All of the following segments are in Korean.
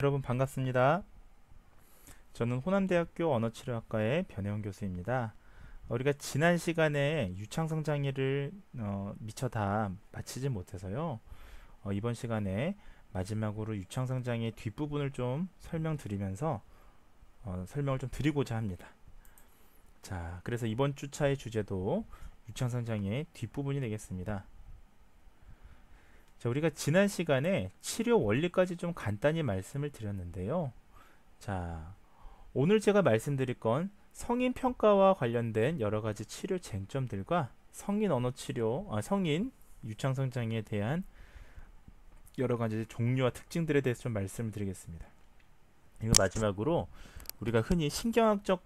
여러분 반갑습니다. 저는 호남대학교 언어치료학과의 변혜원 교수입니다. 우리가 지난 시간에 유창성 장애를 미처 다 마치지 못해서요. 이번 시간에 마지막으로 유창성 장애 뒷부분을 좀 설명드리면서 설명을 좀 드리고자 합니다. 자, 그래서 이번 주차의 주제도 유창성 장애 뒷부분이 되겠습니다. 자, 우리가 지난 시간에 치료 원리까지 좀 간단히 말씀을 드렸는데요. 자, 오늘 제가 말씀드릴 건 성인 평가와 관련된 여러 가지 치료 쟁점들과 성인 언어 치료, 성인 유창성 장애에 대한 여러 가지 종류와 특징들에 대해서 좀 말씀을 드리겠습니다. 이거 마지막으로 우리가 흔히 신경학적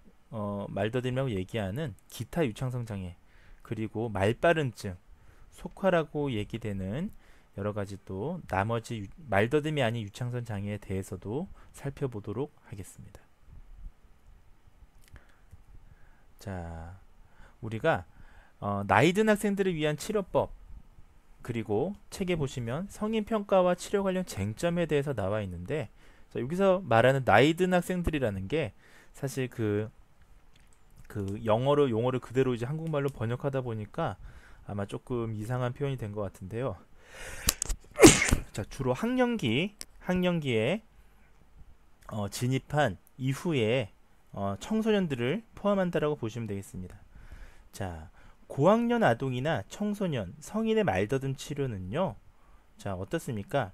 말더듬이라고 얘기하는 기타 유창성 장애, 그리고 말빠른증, 속화라고 얘기되는 여러 가지 또 나머지 말더듬이 아닌 유창성 장애에 대해서도 살펴보도록 하겠습니다. 자, 우리가 나이 든 학생들을 위한 치료법, 그리고 책에 보시면 성인평가와 치료 관련 쟁점에 대해서 나와 있는데, 자, 여기서 말하는 나이 든 학생들이라는 게 사실 그 영어로 용어를 그대로 이제 한국말로 번역하다 보니까 아마 조금 이상한 표현이 된 것 같은데요. 자, 주로 학령기에 진입한 이후에 청소년들을 포함한다라고 보시면 되겠습니다. 자, 고학년 아동이나 청소년, 성인의 말더듬 치료는요. 자, 어떻습니까?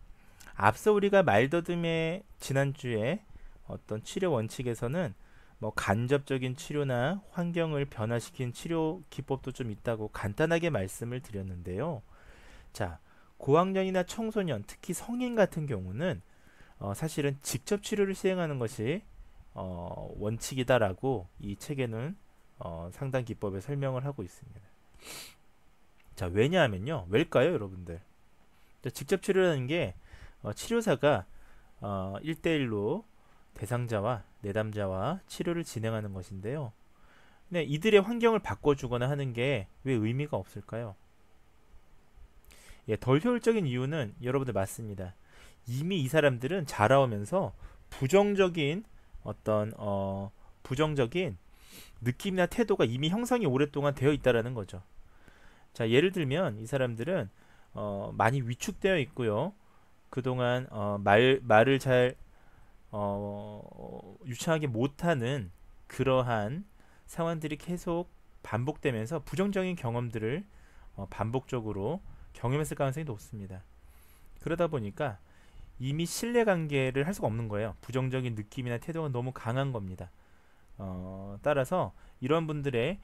앞서 우리가 말더듬의 지난주에 어떤 치료 원칙에서는 뭐 간접적인 치료나 환경을 변화시킨 치료 기법도 좀 있다고 간단하게 말씀을 드렸는데요. 자, 고학년이나 청소년, 특히 성인 같은 경우는 사실은 직접 치료를 시행하는 것이 원칙이다라고 이 책에는 상담 기법에 설명을 하고 있습니다. 자, 왜냐하면요. 왜일까요, 여러분들? 자, 직접 치료라는 게 치료사가 1대1로 대상자와 내담자와 치료를 진행하는 것인데요. 근데 이들의 환경을 바꿔주거나 하는 게 왜 의미가 없을까요? 예, 덜 효율적인 이유는 여러분들 맞습니다. 이미 이 사람들은 자라오면서 부정적인 어떤 부정적인 느낌이나 태도가 이미 형성이 오랫동안 되어 있다라는 거죠. 자, 예를 들면 이 사람들은 많이 위축되어 있고요. 그동안 말을 잘 유창하게 못하는 그러한 상황들이 계속 반복되면서 부정적인 경험들을 반복적으로 경험했을 가능성이 높습니다. 그러다 보니까 이미 신뢰관계를 할 수가 없는 거예요. 부정적인 느낌이나 태도가 너무 강한 겁니다. 따라서 이런 분들의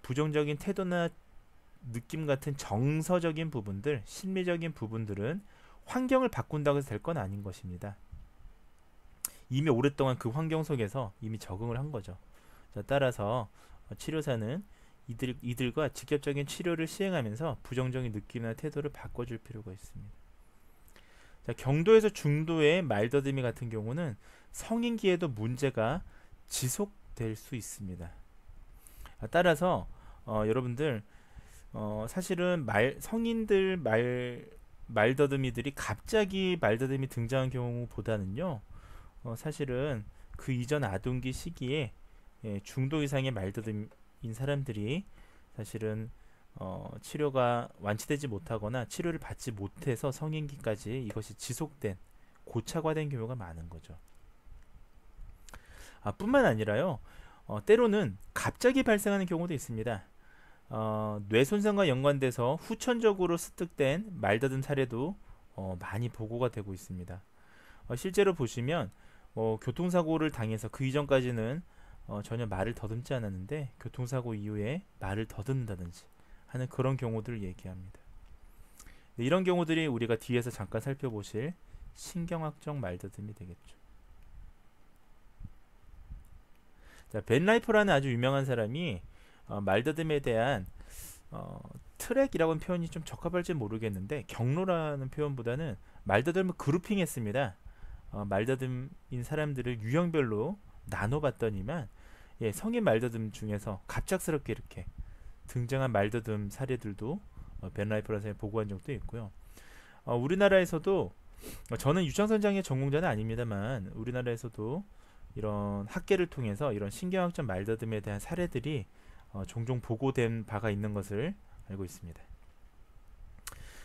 부정적인 태도나 느낌 같은 정서적인 부분들, 심리적인 부분들은 환경을 바꾼다고 해서 될 건 아닌 것입니다. 이미 오랫동안 그 환경 속에서 이미 적응을 한 거죠. 자, 따라서 치료사는 이들과 직접적인 치료를 시행하면서 부정적인 느낌이나 태도를 바꿔줄 필요가 있습니다. 자, 경도에서 중도의 말더듬이 같은 경우는 성인기에도 문제가 지속될 수 있습니다. 따라서 여러분들 사실은 성인들 말더듬이들이 갑자기 말더듬이 등장한 경우보다는요, 사실은 그 이전 아동기 시기에 중도 이상의 말더듬인 사람들이 사실은 치료가 완치되지 못하거나 치료를 받지 못해서 성인기까지 이것이 지속된 고착화된 경우가 많은 거죠. 뿐만 아니라요, 때로는 갑자기 발생하는 경우도 있습니다. 뇌 손상과 연관돼서 후천적으로 습득된 말더듬 사례도 많이 보고가 되고 있습니다. 실제로 보시면 교통사고를 당해서 그 이전까지는 전혀 말을 더듬지 않았는데 교통사고 이후에 말을 더듬는다든지 하는 그런 경우들을 얘기합니다. 이런 경우들이 우리가 뒤에서 잠깐 살펴보실 신경학적 말더듬이 되겠죠. 자, 벤 라이퍼라는 아주 유명한 사람이 말더듬에 대한 트랙이라고는 표현이 좀 적합할지 모르겠는데 경로라는 표현보다는 말더듬을 그룹핑했습니다. 말더듬인 사람들을 유형별로 나눠봤더니만 성인 말더듬 중에서 갑작스럽게 이렇게 등장한 말더듬 사례들도 벤 라이퍼라는 사람이 보고한 적도 있고요. 우리나라에서도 저는 유창선장애 전공자는 아닙니다만 우리나라에서도 이런 학계를 통해서 이런 신경학적 말더듬에 대한 사례들이 종종 보고된 바가 있는 것을 알고 있습니다.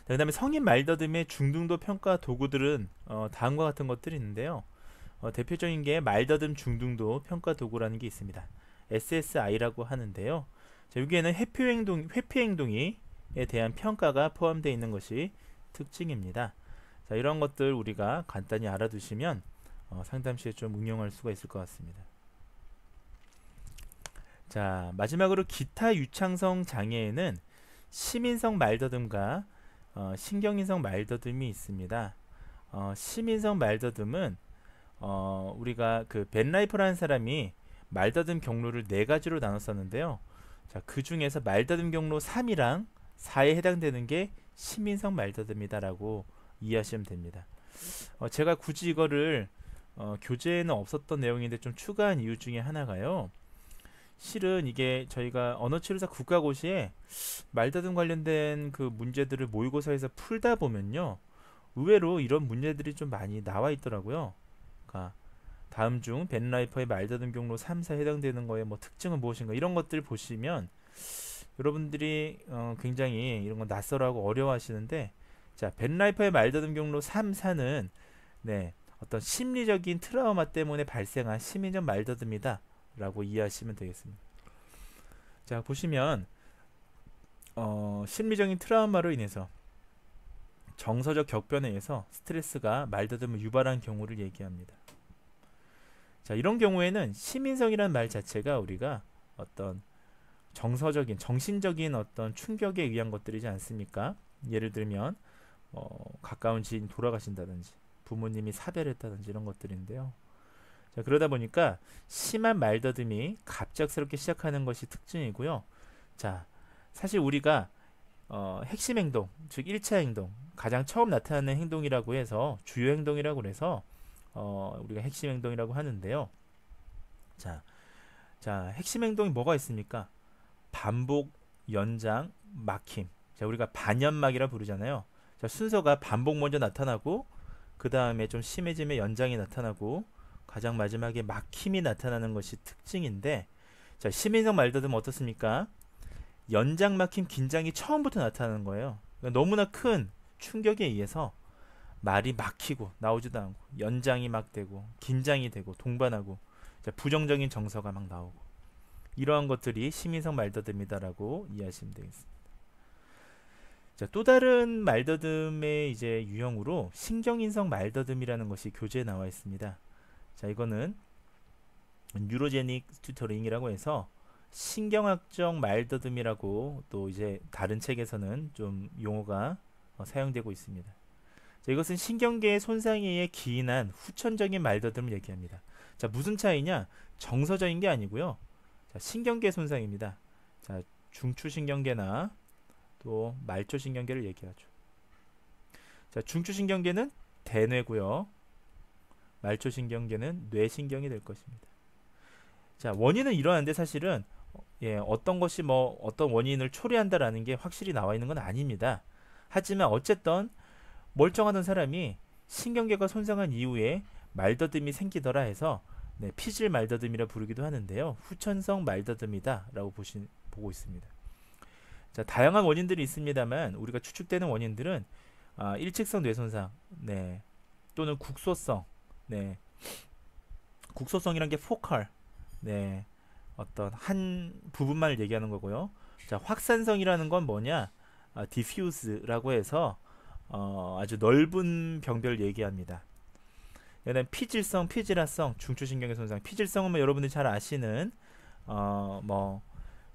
그 다음에 성인 말더듬의 중등도 평가 도구들은 다음과 같은 것들이 있는데요. 대표적인 게 말더듬 중등도 평가 도구라는 게 있습니다. SSI라고 하는데요. 자, 여기에는 회피 행동에 대한 평가가 포함되어 있는 것이 특징입니다. 자, 이런 것들 우리가 간단히 알아두시면 상담 시에 좀 응용할 수가 있을 것 같습니다. 자, 마지막으로 기타 유창성 장애에는 시민성 말더듬과 신경인성 말더듬이 있습니다. 시민성 말더듬은 우리가 그 벤라이프라는 사람이 말더듬 경로를 네 가지로 나눴었는데요. 자, 그 중에서 말더듬 경로 3이랑 4에 해당되는 게 시민성 말더듬이다라고 이해하시면 됩니다. 제가 굳이 이거를 교재에는 없었던 내용인데 좀 추가한 이유 중에 하나가요. 실은 이게 저희가 언어치료사 국가고시에 말다툼 관련된 그 문제들을 모의고사에서 풀다 보면요, 의외로 이런 문제들이 좀 많이 나와 있더라고요. 그러니까 다음 중 벤라이퍼의 말다툼 경로 3, 4에 해당되는 거의 뭐 특징은 무엇인가, 이런 것들 보시면 여러분들이 굉장히 이런 거 낯설어하고 어려워하시는데, 자, 벤라이퍼의 말다툼 경로 3, 4는 네, 어떤 심리적인 트라우마 때문에 발생한 심리적 말다툼이다 라고 이해하시면 되겠습니다. 자, 보시면 심리적인 트라우마로 인해서 정서적 격변에 의해서 스트레스가 말다툼을 유발한 경우를 얘기합니다. 자, 이런 경우에는 시민성이라는 말 자체가 우리가 어떤 정서적인, 정신적인 어떤 충격에 의한 것들이지 않습니까? 예를 들면 가까운 지인이 돌아가신다든지 부모님이 사별했다든지 이런 것들인데요. 자, 그러다 보니까 심한 말더듬이 갑작스럽게 시작하는 것이 특징이고요. 자, 사실 우리가 핵심 행동, 즉 1차 행동, 가장 처음 나타나는 행동이라고 해서 주요 행동이라고 해서 우리가 핵심 행동이라고 하는데요. 자, 핵심 행동이 뭐가 있습니까? 반복, 연장, 막힘. 자, 우리가 반연막이라 부르잖아요. 자, 순서가 반복 먼저 나타나고 그 다음에 좀 심해지면 연장이 나타나고 가장 마지막에 막힘이 나타나는 것이 특징인데, 자, 시민성 말더듬 어떻습니까? 연장, 막힘, 긴장이 처음부터 나타나는 거예요. 그러니까 너무나 큰 충격에 의해서 말이 막히고 나오지도 않고 연장이 막 되고 긴장이 되고 동반하고, 자, 부정적인 정서가 막 나오고, 이러한 것들이 시민성 말더듬이다라고 이해하시면 되겠습니다. 자, 또 다른 말더듬의 이제 유형으로 신경인성 말더듬이라는 것이 교재에 나와 있습니다. 자, 이거는 뉴로제닉 튜터링이라고 해서 신경학적 말더듬이라고 또 이제 다른 책에서는 좀 용어가 사용되고 있습니다. 자, 이것은 신경계의 손상에 의해 기인한 후천적인 말더듬을 얘기합니다. 자, 무슨 차이냐? 정서적인 게 아니고요. 자, 신경계 손상입니다. 자, 중추신경계나 또 말초신경계를 얘기하죠. 자, 중추신경계는 대뇌고요. 말초신경계는 뇌신경이 될 것입니다. 자, 원인은 이러한데 사실은 어떤 것이 뭐 어떤 원인을 초래한다라는 게 확실히 나와 있는 건 아닙니다. 하지만 어쨌든 멀쩡하던 사람이 신경계가 손상한 이후에 말더듬이 생기더라 해서 피질 말더듬이라 부르기도 하는데요. 후천성 말더듬이다 라고 보고 있습니다. 자, 다양한 원인들이 있습니다만 우리가 추측되는 원인들은 일직성 뇌손상, 또는 국소성, 국소성이란 게 포컬, 어떤 한 부분만을 얘기하는 거고요. 자, 확산성이라는 건 뭐냐? 디퓨즈라고 해서 아주 넓은 병별을 얘기합니다. 얘는 피질성, 피질화성, 중추신경의 손상. 피질성은 뭐 여러분들이 잘 아시는 뭐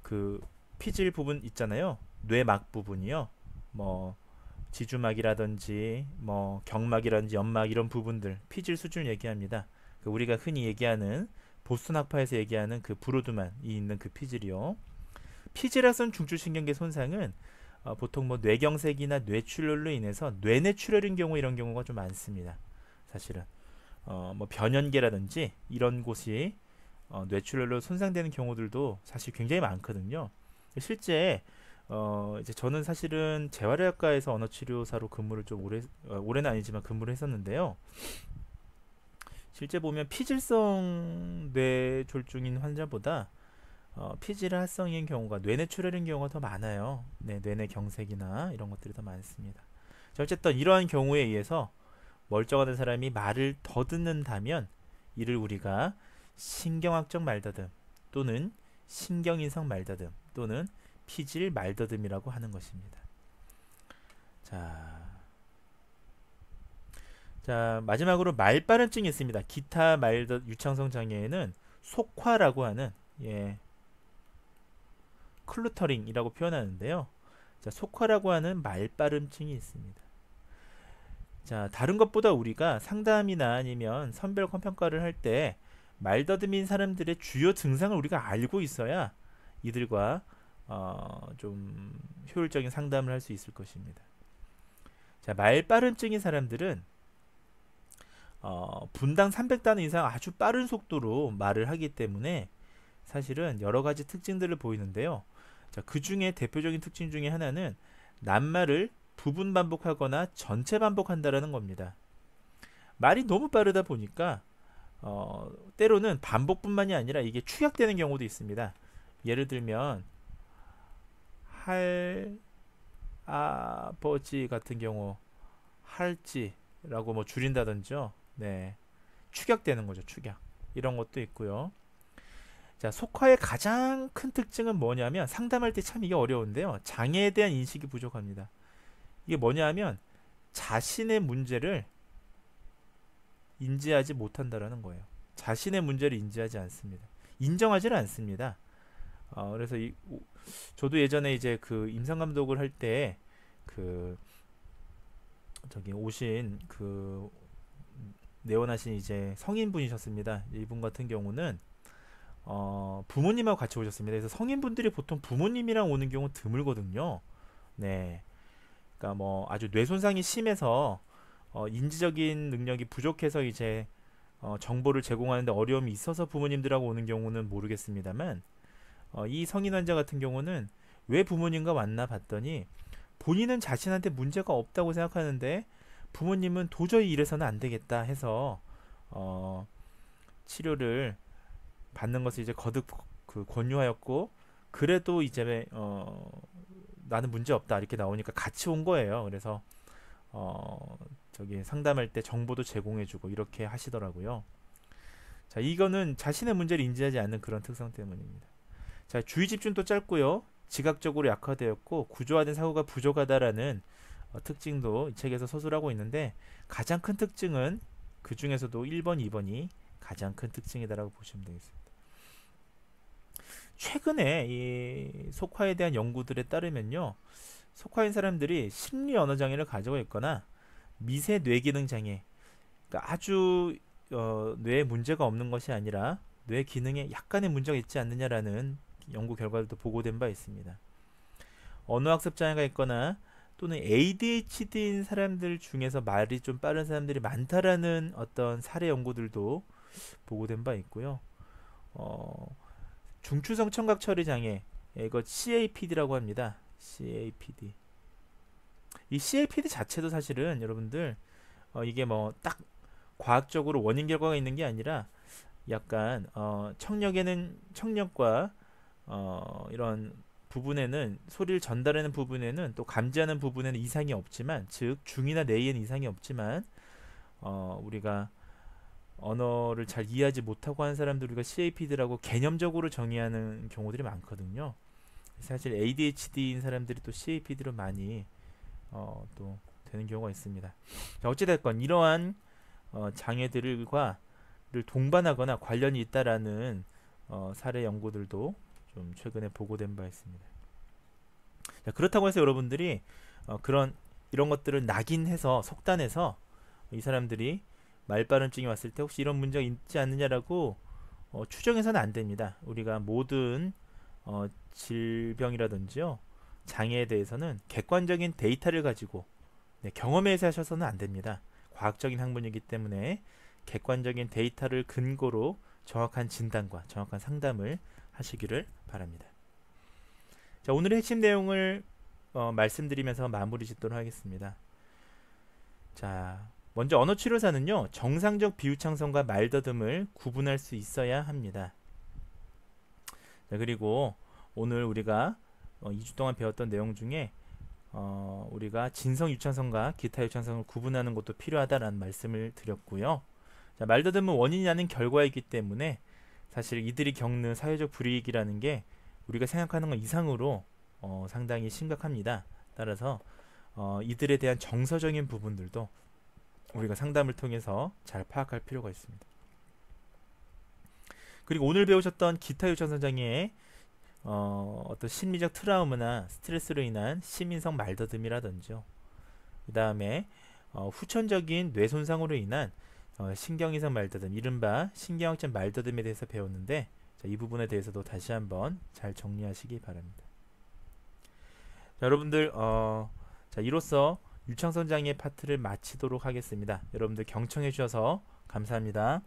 그 피질 부분 있잖아요. 뇌막 부분이요. 뭐 지주막이라든지 뭐 경막이라든지 연막 이런 부분들 피질 수준을 얘기합니다. 그 우리가 흔히 얘기하는 보스턴 학파에서 얘기하는 그 브로드만이 있는 그 피질이요. 피질화성 중추신경계 손상은 보통 뭐 뇌경색이나 뇌출혈로 인해서 뇌내출혈인 경우, 이런 경우가 좀 많습니다. 사실은 뭐 변연계라든지 이런 곳이 뇌출혈로 손상되는 경우들도 사실 굉장히 많거든요. 실제 이제 저는 사실은 재활의학과에서 언어치료사로 근무를 좀 올해는 아니지만 근무를 했었는데요. 실제 보면 피질성 뇌졸중인 환자보다 피질하성인 경우가 뇌내출혈인 경우가 더 많아요. 네, 뇌내 경색이나 이런 것들이 더 많습니다. 자, 어쨌든 이러한 경우에 의해서 멀쩡한 사람이 말을 더듬는다면 이를 우리가 신경학적 말더듬 또는 신경인성 말더듬 또는 피질 말더듬이라고 하는 것입니다. 자, 마지막으로 말발음증이 있습니다. 기타 말더 유창성 장애에는 속화라고 하는 클루터링이라고 표현하는데요. 자, 속화라고 하는 말발음증이 있습니다. 자, 다른 것보다 우리가 상담이나 아니면 선별 평가를 할 때 말더듬인 사람들의 주요 증상을 우리가 알고 있어야 이들과 좀 효율적인 상담을 할 수 있을 것입니다. 자, 말발음증인 사람들은 분당 300단어 이상 아주 빠른 속도로 말을 하기 때문에 사실은 여러 가지 특징들을 보이는데요. 자, 그 중에 대표적인 특징 중에 하나는 낱말을 부분 반복하거나 전체 반복한다라는 겁니다. 말이 너무 빠르다 보니까 때로는 반복뿐만이 아니라 이게 축약되는 경우도 있습니다. 예를 들면 할 아버지 같은 경우 할지라고 뭐 줄인다든지요. 네, 축약되는 거죠. 축약. 이런 것도 있고요. 자, 속화의 가장 큰 특징은 뭐냐면 상담할 때 참 이게 어려운데요. 장애에 대한 인식이 부족합니다. 이게 뭐냐면 자신의 문제를 인지하지 못한다라는 거예요. 자신의 문제를 인지하지 않습니다. 인정하지는 않습니다. 그래서 저도 예전에 이제 그 임상 감독을 할 때 그 저기 오신 그 내원하신 이제 성인분이셨습니다. 이분 같은 경우는 부모님하고 같이 오셨습니다. 그래서 성인분들이 보통 부모님이랑 오는 경우 드물거든요. 네. 그러니까 뭐 아주 뇌 손상이 심해서 인지적인 능력이 부족해서 이제 정보를 제공하는데 어려움이 있어서 부모님들하고 오는 경우는 모르겠습니다만 이 성인 환자 같은 경우는 왜 부모님과 왔나 봤더니 본인은 자신한테 문제가 없다고 생각하는데 부모님은 도저히 이래서는 안 되겠다 해서 치료를 받는 것을 이제 거듭 권유하였고 그래도 이제 나는 문제 없다 이렇게 나오니까 같이 온 거예요. 그래서 저기 상담할 때 정보도 제공해주고 이렇게 하시더라고요. 자, 이거는 자신의 문제를 인지하지 않는 그런 특성 때문입니다. 자, 주의 집중도 짧고요. 지각적으로 약화되었고 구조화된 사고가 부족하다라는 특징도 이 책에서 서술하고 있는데 가장 큰 특징은 그 중에서도 1번, 2번이 가장 큰 특징이다라고 보시면 되겠습니다. 최근에 이 속화에 대한 연구들에 따르면요. 속화인 사람들이 심리 언어 장애를 가지고 있거나 미세 뇌기능 장애, 그러니까 아주 뇌에 문제가 없는 것이 아니라 뇌 기능에 약간의 문제가 있지 않느냐라는 연구 결과들도 보고된 바 있습니다. 언어학습 장애가 있거나 또는 ADHD인 사람들 중에서 말이 좀 빠른 사람들이 많다라는 어떤 사례 연구들도 보고된 바 있고요. 중추성 청각 처리 장애, 이거 CAPD라고 합니다. CAPD. 이 CAPD 자체도 사실은 여러분들 이게 뭐 딱 과학적으로 원인 결과가 있는 게 아니라 약간 청력과 이런 부분에는 소리를 전달하는 부분에는 또 감지하는 부분에는 이상이 없지만 즉 중이나 내에는 이상이 없지만 우리가 언어를 잘 이해하지 못하고 하는 사람들 우리가 CAPD라고 개념적으로 정의하는 경우들이 많거든요. 사실 ADHD인 사람들이 또 CAPD로 많이 또 되는 경우가 있습니다. 자, 어찌됐건 이러한 장애들과 동반하거나 관련이 있다라는 사례 연구들도 좀 최근에 보고된 바 있습니다. 자, 그렇다고 해서 여러분들이 이런 것들을 낙인해서 속단해서 이 사람들이 말발음증이 왔을 때 혹시 이런 문제가 있지 않느냐라고 추정해서는 안 됩니다. 우리가 모든 질병이라든지요 장애에 대해서는 객관적인 데이터를 가지고 경험에 의해서 하셔서는 안 됩니다. 과학적인 학문이기 때문에 객관적인 데이터를 근거로 정확한 진단과 정확한 상담을 하시기를 바랍니다. 자, 오늘의 핵심 내용을 말씀드리면서 마무리 짓도록 하겠습니다. 자, 먼저 언어치료사는요, 정상적 비유창성과 말더듬을 구분할 수 있어야 합니다. 자, 그리고 오늘 우리가 2주 동안 배웠던 내용 중에 우리가 진성 유창성과 기타 유창성을 구분하는 것도 필요하다라는 말씀을 드렸고요. 자, 말더듬은 원인이 아닌 결과이기 때문에 사실 이들이 겪는 사회적 불이익이라는 게 우리가 생각하는 것 이상으로 상당히 심각합니다. 따라서 이들에 대한 정서적인 부분들도 우리가 상담을 통해서 잘 파악할 필요가 있습니다. 그리고 오늘 배우셨던 기타 유창성 장애의 어떤 심리적 트라우마나 스트레스로 인한 심인성 말더듬이라든지요. 그 다음에 후천적인 뇌 손상으로 인한 신경이성 말더듬, 이른바 신경학적 말더듬에 대해서 배웠는데, 자, 이 부분에 대해서도 다시 한번 잘 정리하시기 바랍니다. 자, 여러분들 자, 이로써 유창성 장애 파트를 마치도록 하겠습니다. 여러분들 경청해 주셔서 감사합니다.